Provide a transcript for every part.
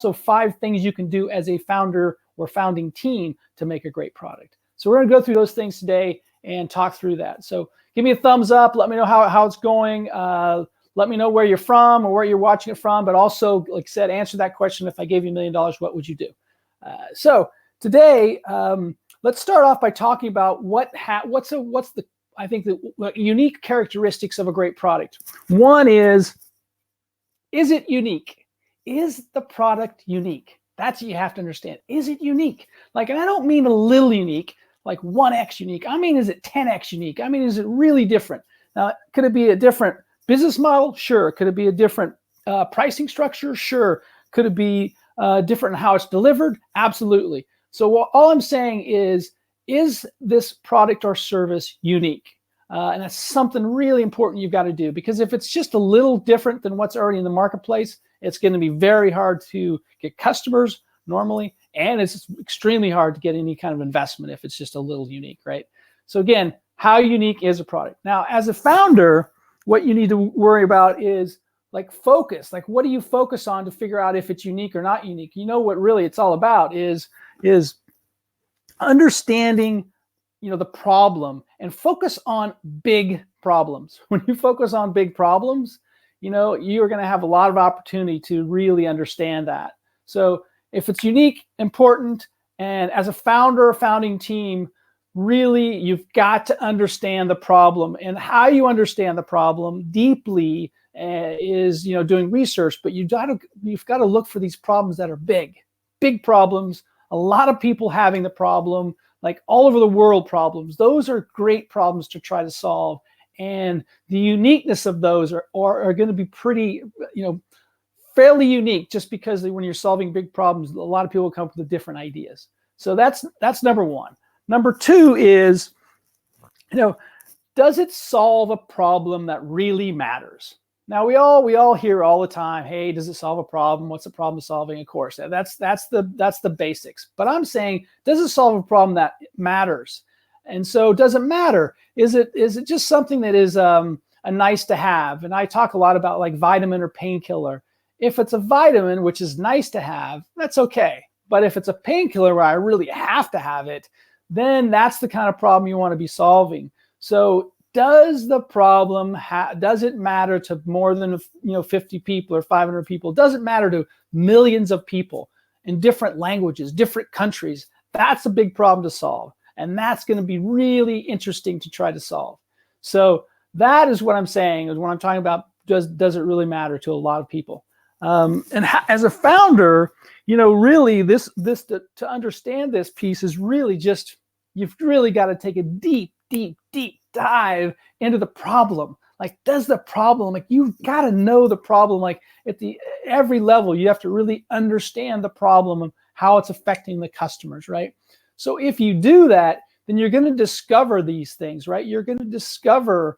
5 things you can do as a founder or founding team to make a great product. So we're going to go through those things today and talk through that. So give me a thumbs up. Let me know how it's going. Let me know where you're from or where you're watching it from. But also, like I said, answer that question. If I gave you $1 million, what would you do? So today, let's start off by talking about what's the unique characteristics of a great product. One is it unique? Is the product unique? That's what you have to understand. Is it unique? Like, and I don't mean a little unique, like 1x unique. I mean, is it 10x unique? I mean, is it really different? Now, could it be a different business model? Sure. Could it be a different pricing structure? Sure. Could it be different in how it's delivered? Absolutely. So all I'm saying is this product or service unique? And that's something really important you've got to do, because if it's just a little different than what's already in the marketplace, it's going to be very hard to get customers normally, and it's extremely hard to get any kind of investment if it's just a little unique, right? So again, how unique is a product? Now, as a founder, what you need to worry about is like focus. Like, what do you focus on to figure out if it's unique or not unique? You know what really it's all about is understanding, the problem, and focus on big problems. When you focus on big problems, you're going to have a lot of opportunity to really understand that. So if it's unique, important, and as a founder or founding team, really you've got to understand the problem. And how you understand the problem deeply is doing research, but you've got to look for these problems that are big problems. A lot of people having the problem, like all over the world problems. Those are great problems to try to solve. And the uniqueness of those are going to be pretty, fairly unique, just because when you're solving big problems, a lot of people come up with different ideas. So that's number one. Number two is, does it solve a problem that really matters? Now we all hear all the time, hey, does it solve a problem? What's the problem solving? Of course, that's the basics. But I'm saying, does it solve a problem that matters? And so, does it matter? Is it just something that is a nice to have? And I talk a lot about like vitamin or painkiller. If it's a vitamin, which is nice to have, that's okay. But if it's a painkiller where I really have to have it, then that's the kind of problem you want to be solving. So does the problem, does it matter to more than 50 people or 500 people? Does it matter to millions of people in different languages, different countries? That's a big problem to solve. And that's going to be really interesting to try to solve. So that is what I'm saying, is when I'm talking about does it really matter to a lot of people. As a founder, really this to understand this piece is really just, you've really got to take a deep dive into the problem. Like, does the problem, like, you've got to know the problem, like at every level, you have to really understand the problem and how it's affecting the customers, right? So if you do that, then you're going to discover these things, right? You're going to discover,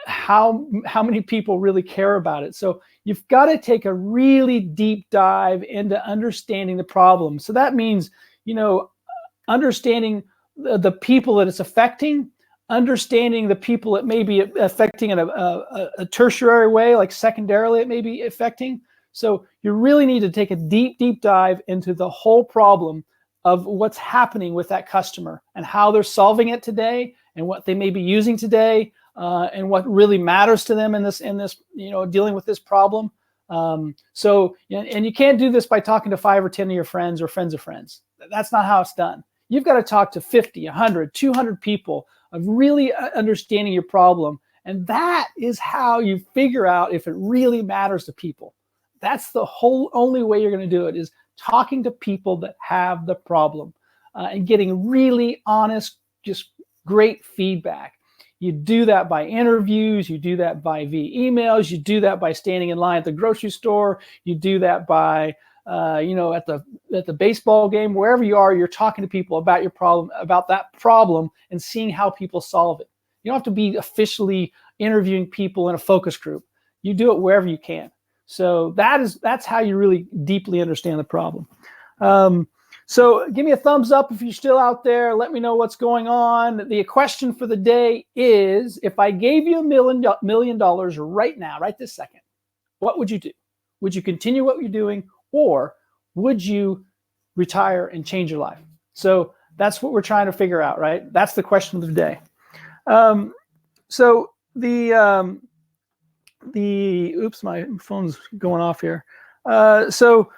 how many people really care about it. So you've got to take a really deep dive into understanding the problem. So that means, understanding the people that it's affecting, understanding the people it may be affecting in a tertiary way, like secondarily it may be affecting. So you really need to take a deep dive into the whole problem of what's happening with that customer and how they're solving it today and what they may be using today, and what really matters to them in this, dealing with this problem. So, and you can't do this by talking to 5 or 10 of your friends or friends of friends. That's not how it's done. You've got to talk to 50, 100, 200 people of really understanding your problem. And that is how you figure out if it really matters to people. That's the whole only way you're going to do it, is talking to people that have the problem, and getting really honest, just great feedback. You do that by interviews, you do that by via emails, you do that by standing in line at the grocery store, you do that by at the baseball game, wherever you are, you're talking to people about your problem, about that problem, and seeing how people solve it. You don't have to be officially interviewing people in a focus group. You do it wherever you can. So that's how you really deeply understand the problem. So give me a thumbs up if you're still out there. Let me know what's going on. The question for the day is, if I gave you $1 million right now, right this second, what would you do? Would you continue what you're doing, or would you retire and change your life? So that's what we're trying to figure out, right? That's the question of the day. So oops, my phone's going off here. So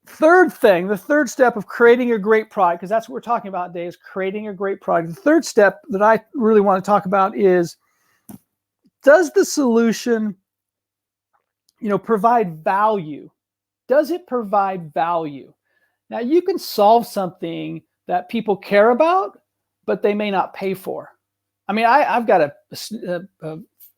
the third step of creating a great product, because that's what we're talking about today, is creating a great product. The third step that I really want to talk about is, does the solution, provide value? Does it provide value? Now, you can solve something that people care about, but they may not pay for. I mean, I've got a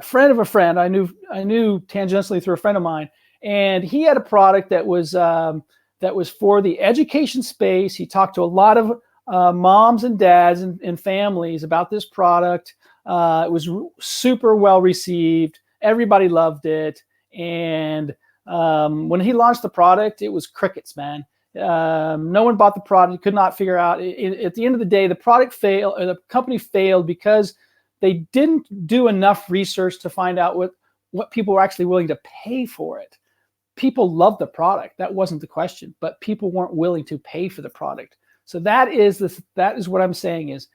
friend of a friend I knew tangentially through a friend of mine, and he had a product that was for the education space. He talked to a lot of moms and dads and families about this product. It was super well received. Everybody loved it. And when he launched the product, it was crickets, man. No one bought the product, could not figure out. At the end of the day, the product failed, or the company failed because they didn't do enough research to find out what people were actually willing to pay for it. People loved the product. That wasn't the question, but people weren't willing to pay for the product. So that is what I'm saying is,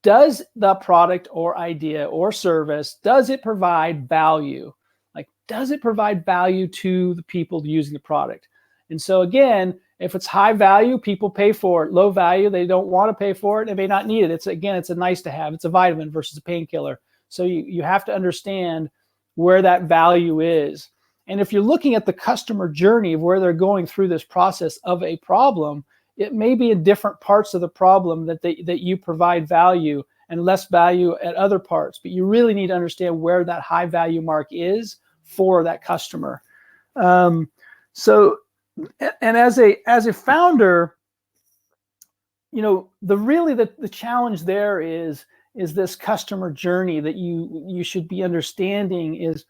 does the product or idea or service, does it provide value? Like, does it provide value to the people using the product? And so again, if it's high value, people pay for it. Low value, they don't want to pay for it. They may not need it. It's a nice to have. It's a vitamin versus a painkiller. So you have to understand where that value is. And if you're looking at the customer journey of where they're going through this process of a problem, it may be in different parts of the problem that you provide value and less value at other parts. But you really need to understand where that high value mark is for that customer. And as a founder, the challenge there is this customer journey that you should be understanding is,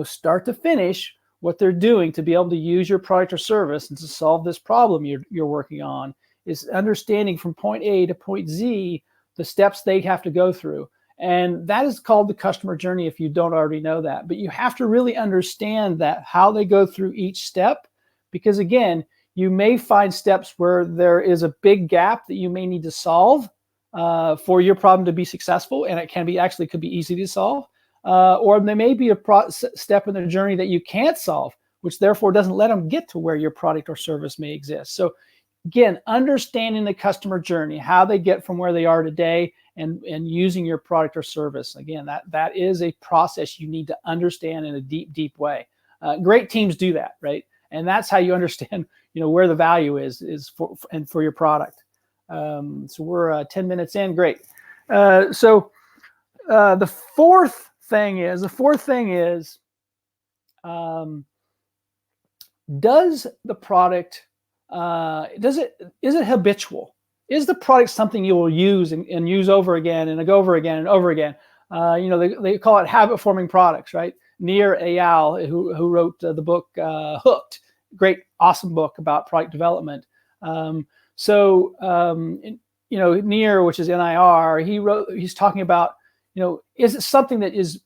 start to finish, what they're doing to be able to use your product or service and to solve this problem you're working on, is understanding from point A to point Z the steps they have to go through. And that is called the customer journey if you don't already know that. But you have to really understand that, how they go through each step, because again, you may find steps where there is a big gap that you may need to solve for your problem to be successful, and it could be easy to solve. Or there may be a step in the journey that you can't solve, which therefore doesn't let them get to where your product or service may exist. So again, understanding the customer journey, how they get from where they are today, and using your product or service. Again, that is a process you need to understand in a deep, deep way. Great teams do that, right? And that's how you understand, where the value is for your product. So we're 10 minutes in. Great. So the fourth thing is, does the product, is it habitual? Is the product something you will use and use over again and over again and over again? They call it habit forming products, right? Nir Eyal, who wrote the book Hooked, great, awesome book about product development. Nir, which is Nir, he's talking about, is it something that is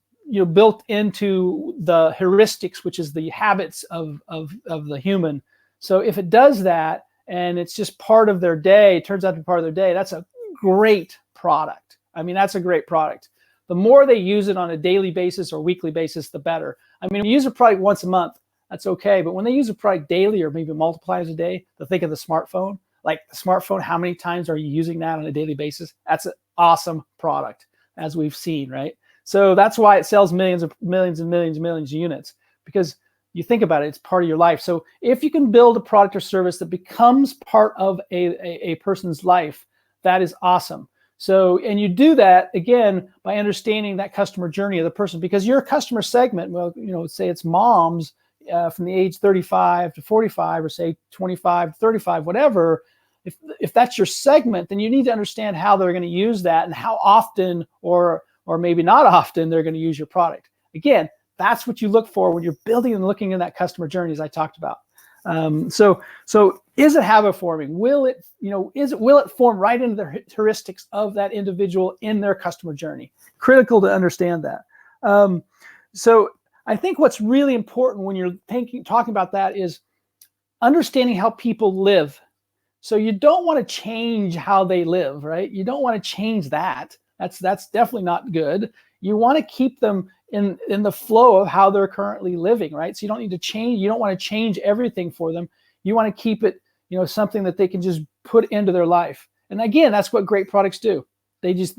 built into the heuristics, which is the habits of the human. So if it does that, and it's just part of their day, turns out to be part of their day, that's a great product. I mean, that's a great product. The more they use it on a daily basis or weekly basis, the better. I mean, if you use a product once a month, that's okay. But when they use a product daily or maybe multiple times a day, to think of the smartphone, like the smartphone, how many times are you using that on a daily basis? That's an awesome product, as we've seen, right? So that's why it sells millions and millions of units, because you think about it, it's part of your life. So if you can build a product or service that becomes part of a person's life, that is awesome. So, and you do that, again, by understanding that customer journey of the person, because your customer segment, well, say it's moms from the age 35 to 45, or say 25 to 35, whatever. If that's your segment, then you need to understand how they're going to use that and how often or maybe not often they're going to use your product. Again, that's what you look for when you're building and looking in that customer journey, as I talked about. So is it habit forming? Will it form right into the heuristics of that individual in their customer journey? Critical to understand that. So I think what's really important when you're talking about that is, understanding how people live. So you don't want to change how they live, right? You don't want to change that. That's definitely not good. You want to keep them in the flow of how they're currently living, right? So you don't need to change. You don't want to change everything for them. You want to keep it, something that they can just put into their life. And again, that's what great products do. They just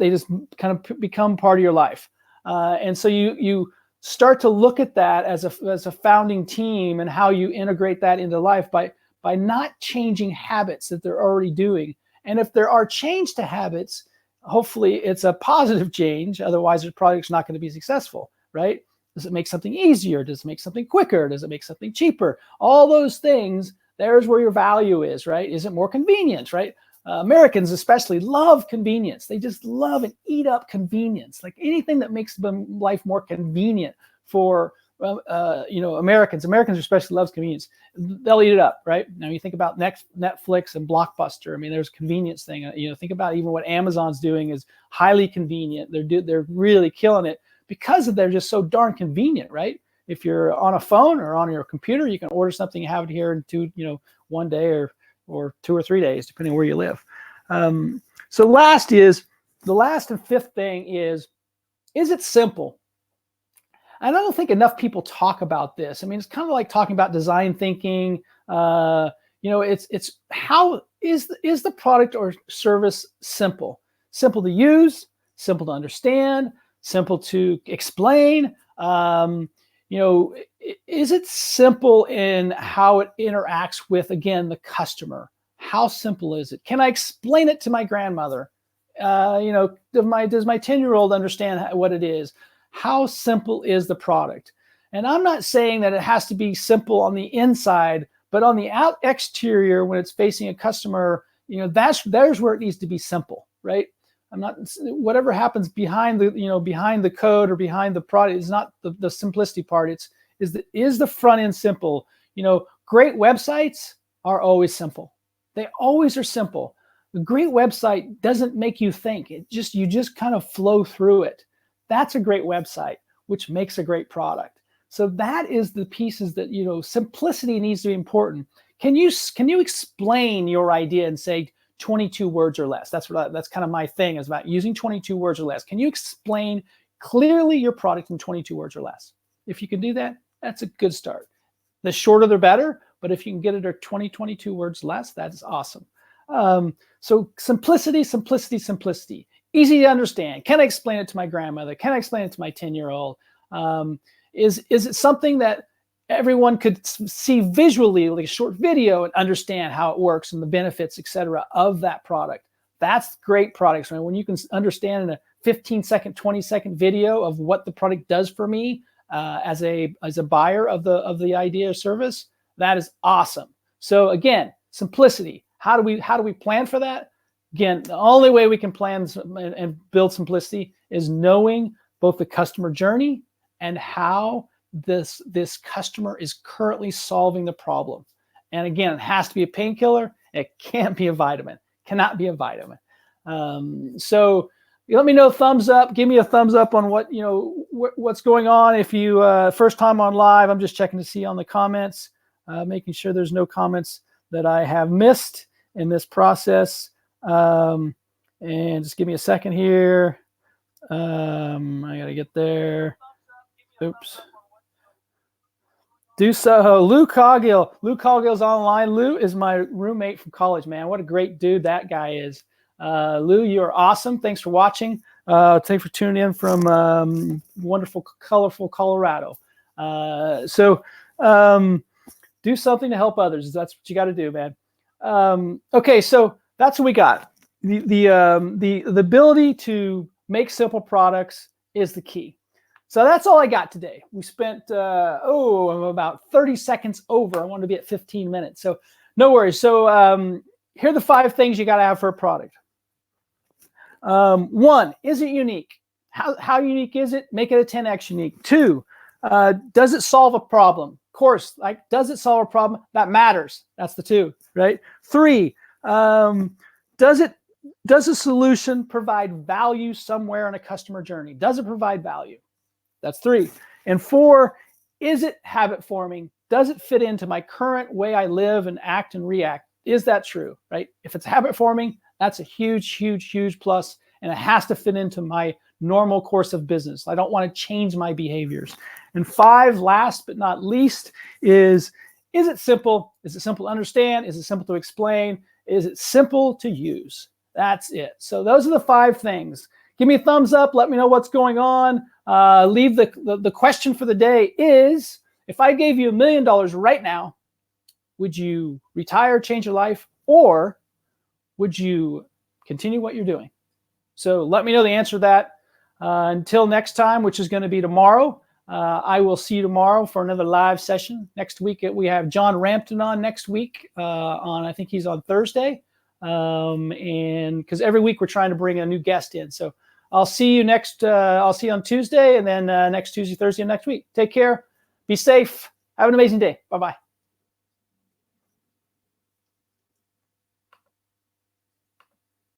kind of become part of your life. And so you start to look at that as a founding team and how you integrate that into life by not changing habits that they're already doing. And if there are change to habits, hopefully it's a positive change. Otherwise, the product's not going to be successful, right? Does it make something easier? Does it make something quicker? Does it make something cheaper? All those things, there's where your value is, right? Is it more convenient, right? Americans especially love convenience. They just love and eat up convenience. Like anything that makes life more convenient for Americans. Americans especially loves convenience. They'll eat it up, right? Now you think about Netflix and Blockbuster. I mean, there's a convenience thing. Think about even what Amazon's doing is highly convenient. They're really killing it because they're just so darn convenient, right? If you're on a phone or on your computer, you can order something and have it here in one day or 2 or 3 days, depending on where you live. So the last and fifth thing is it simple? And I don't think enough people talk about this. I mean, it's kind of like talking about design thinking. It's how is the product or service simple? Simple to use, simple to understand, simple to explain. Is it simple in how it interacts with, again, the customer? How simple is it? Can I explain it to my grandmother? Does my 10-year-old understand what it is? How simple is the product? And I'm not saying that it has to be simple on the inside, but on the exterior, when it's facing a customer, there's where it needs to be simple, right? Whatever happens behind the code or behind the product is not the simplicity part. Is the front end simple? Great websites are always simple. They always are simple. A great website doesn't make you think. You just kind of flow through it. That's a great website, which makes a great product. So that is the pieces that, simplicity needs to be important. Can you explain your idea and say 22 words or less? That's kind of my thing, is about using 22 words or less. Can you explain clearly your product in 22 words or less? If you can do that, that's a good start. The shorter, the better. But if you can get it at 22 words less, that's awesome. So simplicity. Easy to understand. Can I explain it to my grandmother? Can I explain it to my 10-year-old? Is it something that everyone could see visually, like a short video, and understand how it works and the benefits, etc., of that product? That's great products. When you can understand in a 15-second, 20-second video of what the product does for me as a buyer of the idea or service, that is awesome. So again, simplicity. How do we plan for that? Again, the only way we can plan and build simplicity is knowing both the customer journey and how this customer is currently solving the problem. And again, it has to be a painkiller. It can't be a vitamin. Cannot be a vitamin. So let me know, thumbs up. Give me a thumbs up on what's going on. If you first time on live, I'm just checking to see on the comments, making sure there's no comments that I have missed in this process. And just give me a second here. I gotta get there. Oops. Do so. Lou Coggill. Lou Coggill's online. Lou is my roommate from college, man. What a great dude that guy is. Lou, you're awesome. Thanks for watching. Thanks for tuning in from wonderful, colorful Colorado. So do something to help others. That's what you got to do, man. Okay, so that's what we got. The ability to make simple products is the key. So that's all I got today. We spent about 30 seconds over. I wanted to be at 15 minutes, so no worries. So here are the 5 things you got to have for a product. 1, is it unique? How unique is it? Make it a 10x unique. 2, does it solve a problem? Of course, like, does it solve a problem? That matters. That's the 2, right? 3, does a solution provide value somewhere in a customer journey? Does it provide value? That's 3. And 4, is it habit forming? does it fit into my current way I live and act and react? Is that true, right? If it's habit forming, that's a huge, huge, huge plus, and it has to fit into my normal course of business. I don't want to change my behaviors. And 5, last but not least, is it simple? Is it simple to understand? Is it simple to explain? Is it simple to use? That's it. So those are the 5 things. Give me a thumbs up. Let me know what's going on. Leave the question for the day is, if I gave you $1 million right now, would you retire, change your life, or would you continue what you're doing? So let me know the answer to that. Until next time, which is going to be tomorrow, I will see you tomorrow for another live session. Next week, we have John Rampton on next week I think he's on Thursday. And because every week we're trying to bring a new guest in. So I'll see you I'll see you on Tuesday, and then next Tuesday, Thursday, and next week. Take care. Be safe. Have an amazing day. Bye-bye.